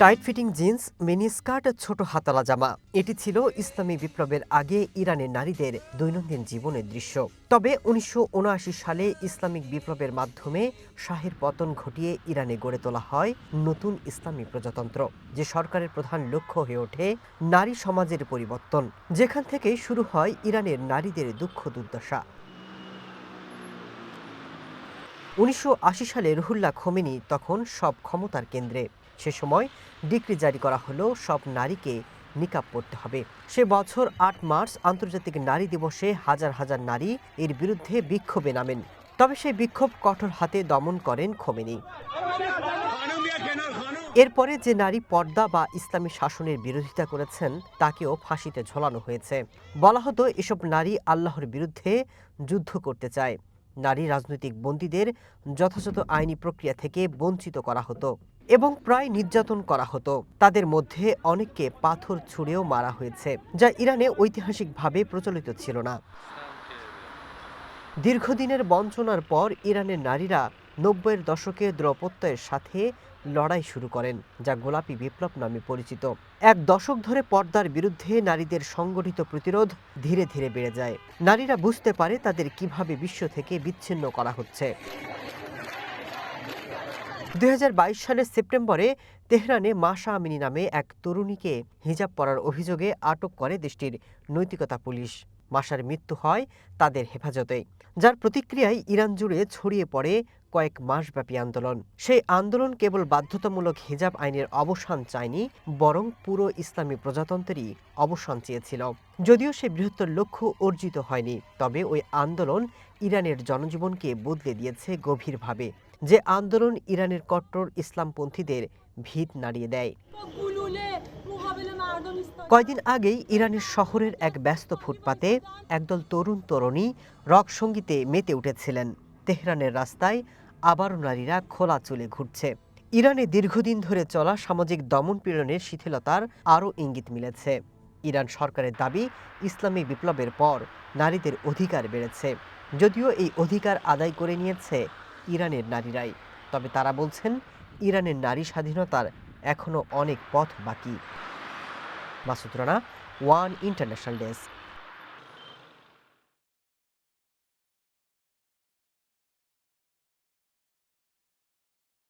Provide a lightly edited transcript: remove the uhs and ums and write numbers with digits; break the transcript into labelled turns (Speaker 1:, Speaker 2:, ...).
Speaker 1: Tight fitting jeans, mini skirt, ছোট হাতালা জামা এটি ছিল ইসলামী বিপ্লবের আগে ইরানের নারীদের দৈনন্দিন জীবনের দৃশ্য। তবে ১৯৭৯ সালে ইসলামিক বিপ্লবের মাধ্যমে শাহের পতন ঘটিয়ে ইরানে গড়ে তোলা হয় নতুন ইসলামী প্রজাতন্ত্র, যে সরকারের প্রধান লক্ষ্য হয়ে ওঠে নারী সমাজের পরিবর্তন, যেখান থেকে শুরু হয় ইরানের নারীদের দুঃখ দুর্দশা। ১৯৮০ সালে রুহুল্লাহ খোমেনি তখন সব ক্ষমতার কেন্দ্রে। সে সময় ডিক্রি জারি করা হলো সব নারীকে নিকাব পরতে হবে। সে বছর ৮ মার্চ আন্তর্জাতিক নারী দিবসে হাজার হাজার নারী এর বিরুদ্ধে বিক্ষোভে নামেন। তবে সেই বিক্ষোভ কঠোর হাতে দমন করেন খোমেনি। এরপরে যে নারী পর্দা বা ইসলামী শাসনের বিরোধিতা করেছেন তাকেও ফাঁসিতে ঝোলানো হয়েছে। বলা হতো এসব নারী আল্লাহর বিরুদ্ধে যুদ্ধ করতে চায়। নারী রাজনৈতিক বন্দীদের যথাযথ আইনি প্রক্রিয়া থেকে বঞ্চিত করা হতো এবং প্রায় নির্যাতন করা হতো। তাদের মধ্যে অনেককে পাথর ছুঁড়েও মারা হয়েছে, যা ইরানে ঐতিহাসিকভাবে প্রচলিত ছিল না। দীর্ঘদিনের বঞ্চনার পর ইরানের নারীরা ৯০-এর দশকে দ্রৌপত্যের সাথে লড়াই শুরু করেন, যা গোলাপি বিপ্লব নামে পরিচিত। এক দশক ধরে পর্দার বিরুদ্ধে নারীদের সংগঠিত প্রতিরোধ ধীরে ধীরে বেড়ে যায়। নারীরা বুঝতে পারে তাদের কিভাবে বিশ্ব থেকে বিচ্ছিন্ন করা হচ্ছে। ২০২২ সালের সেপ্টেম্বরে তেহরানে মাশা আমিনি নামে এক তরুণীকে হিজাব পরার অভিযোগে আটক করে দেশটির নৈতিকতা পুলিশ। মাশার মৃত্যু হয় তাদের হেফাজতে, যার প্রতিক্রিয়ায় ইরান জুড়ে ছড়িয়ে পড়ে কয়েক মাসব্যাপী আন্দোলন। সেই আন্দোলন কেবল বাধ্যতামূলক হিজাব আইনের অবসান চায়নি, বরং পুরো ইসলামী প্রজাতন্ত্রেরই অবসান চেয়েছিল। যদিও সে বৃহত্তর লক্ষ্য অর্জিত হয়নি, তবে ওই আন্দোলন ইরানের জনজীবনকে বদলে দিয়েছে গভীরভাবে। যে আন্দোলন ইরানের কট্টর ইসলামপন্থীদের ভিত নাড়িয়ে দেয়। কয়দিন আগেই ইরানের শহরের এক ব্যস্ত ফুটপাতে একদল তরুণ তরুণী রক সঙ্গীতে মেতে উঠেছিলেন। তেহরানের রাস্তায় আবারও নারীরা খোলা চুলে ঘুরছে। ইরানে দীর্ঘদিন ধরে চলা সামাজিক দমনপীড়নের শিথিলতার আরও ইঙ্গিত মিলেছে। ইরান সরকারের দাবি, ইসলামী বিপ্লবের পর নারীদের অধিকার বেড়েছে। যদিও এই অধিকার আদায় করে নিয়েছে ইরানের নারীরাই, তবে তারা বলছেন ইরানের নারী স্বাধীনতার এখনও অনেক পথ বাকি। Masud Rana, one international desk.